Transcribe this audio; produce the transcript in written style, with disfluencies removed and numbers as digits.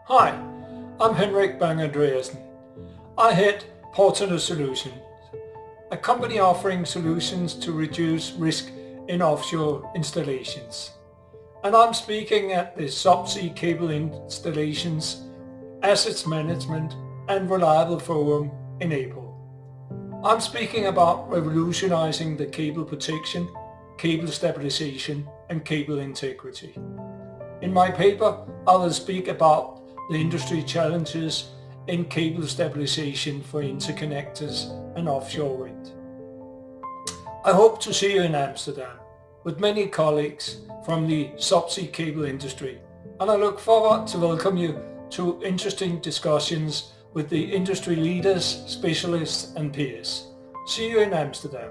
Hi, I'm Henrik Bang-Andreasen. I head Portunus Solutions, a company offering solutions to reduce risk in offshore installations. And I'm speaking at the Subsea cable installations, assets management and reliable forum in April. I'm speaking about revolutionizing the cable protection, cable stabilization and cable integrity. In my paper, I will speak about the industry challenges in cable stabilization for interconnectors and offshore wind. I hope to see you in Amsterdam with many colleagues from the subsea cable industry, and I look forward to welcome you to interesting discussions with the industry leaders, specialists and peers. See you in Amsterdam.